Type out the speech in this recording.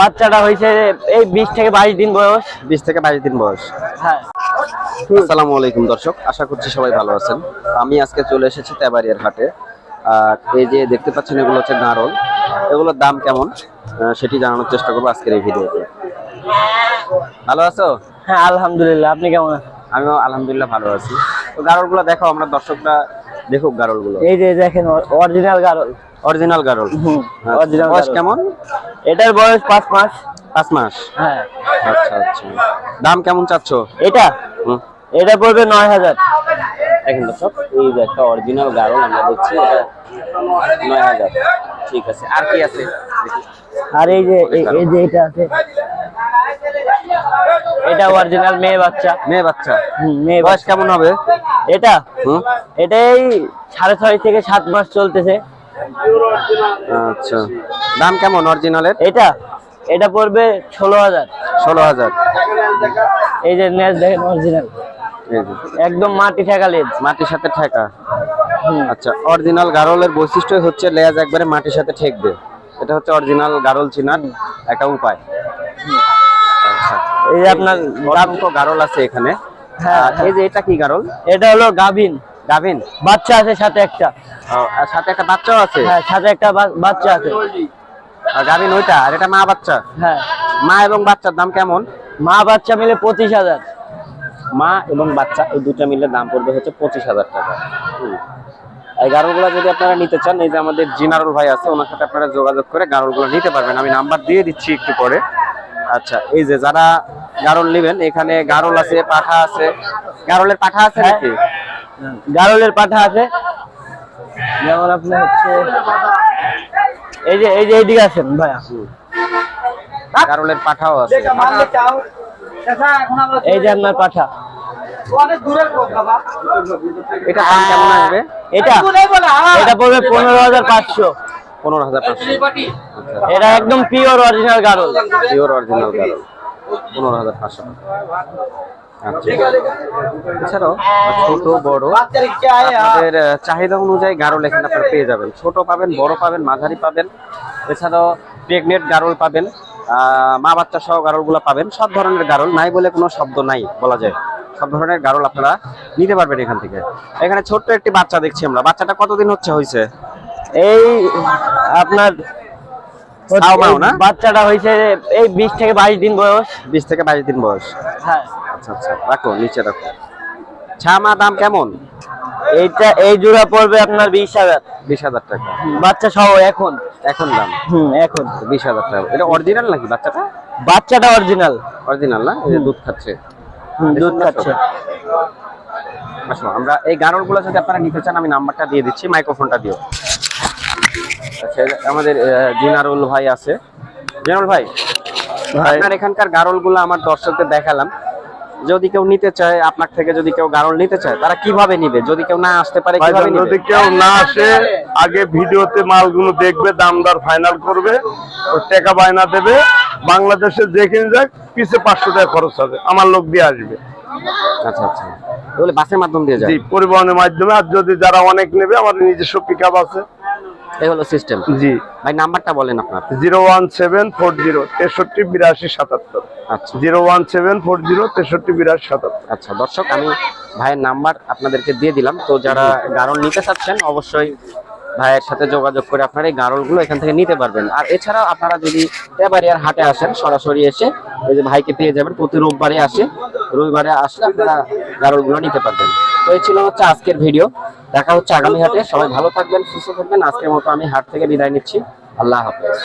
বাচ্চাটা হয়েছে এই 20 থেকে 22 দিন বয়স। 20 থেকে 22 দিন বয়স। হ্যাঁ। আসসালামু আলাইকুম দর্শক, আশা করছি সবাই ভালো আছেন। আমি আজকে চলে এসেছি তেবাড়িয়ার হাটে। আর এই যে দেখতে পাচ্ছেন এগুলো হচ্ছে গারল। এগুলোর দাম কেমন সেটি জানানোর চেষ্টা করবো আজকের এই ভিডিওতে। ভালো আছো? হ্যাঁ আলহামদুলিল্লাহ, আপনি কেমন আছেন? আমিও আলহামদুলিল্লাহ ভালো আছি। তো গারলগুলো দেখো, আমরা দর্শকরা দেখুক গারলগুলো। এই যে দেখেন অরিজিনাল গারল। অরিজিনাল গারল। অরিজিনাল। বয়স কেমন? এটার বয়স 5 মাস। 5 মাস। হ্যাঁ। আচ্ছা আচ্ছা, দাম কেমন চাচ্ছ? এটা পড়বে 9000। দেখেন দর্শক, এই যে একটা অরিজিনাল গারল আমরা দেখছি, এটা 9000। ঠিক আছে, আর কি আছে? আর এই যে এটা আছে, এটা অরিজিনাল মেয়ে বাচ্চা। মেয়ে বাচ্চা। মেয়ে। বয়স কেমন হবে এটা? এটাই 6.5 থেকে 7 মাস চলতেছে। আচ্ছা, দাম কেমন অরিজিনালের? এটা পড়বে 16000। 16000। এই যে নেজ দেখেন অরিজিনাল, একদম মাটি ঠেকা লেজ। মাটির সাথে ঠেকা। আচ্ছা, অরিজিনাল গারলের বৈশিষ্ট্য হচ্ছে লেজ একবারে মাটির সাথে ঠেকবে। এটা হচ্ছে অরিজিনাল গারল চিনার একটা উপায়। আচ্ছা, এই যে আপনার গারল আছে এখানে। হ্যাঁ। এই যে এটা কি গারল? এটা হলো গাভিন। গাভিন বাচ্চা আছে সাথে একটা। আর সাথে একটা বাচ্চাও আছে? হ্যাঁ, সাথে একটা বাচ্চা আছে। আর গাভিন ওইটা, আর এটা মা বাচ্চা? হ্যাঁ। মা এবং বাচ্চার দাম কেমন? মা বাচ্চা মিলে 25000। মা এবং বাচ্চা এই দুটো মিলে দাম পড়বে হচ্ছে 25000 টাকা। এই গারলগুলো যদি আপনারা নিতে চান, এই যে আমাদের জিনারুল ভাই আছে, ওনার সাথে আপনারা যোগাযোগ করে গারলগুলো নিতে পারবেন। আমি নাম্বার দিয়ে দিচ্ছি একটু পরে। আচ্ছা, এই যে যারা গারল নেবেন, এখানে গারল আছে, পাঠা আছে। গারলের পাঠা আছে নাকি? গারলের পাঠা আছে, যেমন আপনি হচ্ছে এই যে এইদিকে আছেন ভাইয়া, গারলের পাঠাও আছে। এই যে আপনার পাঠা। এটা দাম কেমন আসবে? এটা পড়বে 15500। 15500। এটা একদম পিওর অরিজিনাল গারল। পিওর অরিজিনাল গারল 15500। আচ্ছা, এছাড়াও ছোট বড় আপনাদের চাহিদা অনুযায়ী গারল এখানে আপনারা পেয়ে যাবেন। ছোট পাবেন, বড় পাবেন, মাঝারি পাবেন। এছাড়াও প্রেগনেন্ট গারল পাবেন, মা বাচ্চা সহ গারলগুলো পাবেন। সব ধরনের গারল, নাই বলে কোনো শব্দ নাই বলা যায়। সব ধরনের গারল আপনারা নিতে পারবেন এখান থেকে। এখানে ছোট্ট একটি বাচ্চা দেখছি আমরা। বাচ্চাটা কতদিন হয়েছে? এই আপনার বাচ্চাটা হয়েছে এই 20 থেকে 22 দিন বয়স। 20 থেকে 22 দিন বয়স। হ্যাঁ। আচ্ছা আচ্ছা, রাখো, নিচে রাখো। ছামা দাম কেমন? এই জোড়া পড়বে আপনার 20000। 20000 টাকা বাচ্চা সহ। এখন দাম এখন 20000 টাকা। এটা অরিজিনাল নাকি বাচ্চাটা? বাচ্চাটা অরিজিনাল। অরিজিনাল না? এই যে দুধ খাচ্ছে। দুধ খাচ্ছে। আসলে আমরা এই গারলগুলো যদি আপনারা নিতে চান, আমি নাম্বারটা দিয়ে দিচ্ছি, মাইক্রোফোনটা দিও। আচ্ছা, আমাদের জিনারুল ভাই আছে। জিনারুল ভাই, আপনার এখানকার গারলগুলো আমার দর্শকদের দেখালাম। যদি কেউ নিতে চায় আপনার থেকে, যদি কেউ গারল নিতে চায়, তারা কিভাবে নিবে? যদি কেউ না আসতে পারে, কিভাবে নিবে? যদি কেউ না আসে, আগে ভিডিওতে মালগুলো দেখবে, দাম দর ফাইনাল করবে, ও টাকা বায়না দেবে। বাংলাদেশে যেখানে যাক পিছে 500 টাকা খরচ হবে, আমার লোক দিয়ে আসবে। আচ্ছা আচ্ছা, তাহলে বাসের মাধ্যম দিয়ে যায়? জি, পরিবহনের মাধ্যমে। আর যদি যারা অনেক নেবে, আমার নিজস্ব পিকআপ আছে। এই হলো সিস্টেম। জি ভাই, নাম্বারটা বলেন আপনার। 01740 638277। আচ্ছা, 01740 638277। আচ্ছা দর্শক, আমি ভাইয়ের নাম্বার আপনাদেরকে দিয়ে দিলাম। তো যারা গারল নিতে চাচ্ছেন, অবশ্যই ভাইয়ের সাথে যোগাযোগ করে আপনারা এই গারলগুলো এখান থেকে নিতে পারবেন। আর এছাড়াও আপনারা যদি তেবাড়িয়ার হাটে আসেন, সরাসরি এসে এই যে ভাইকে পেয়ে যাবেন। প্রতি রোববারে আসে, রবিবারে আসলে আপনারা গারলগুলো নিতে পারবেন। তো এই ছিল হচ্ছে আজকের ভিডিও। দেখা হচ্ছে আগামী হাটে। সবাই ভালো থাকবেন, সুস্থ থাকবেন। আজকের মতো আমি হাট থেকে বিদায় নিচ্ছি। আল্লাহ হাফেজ।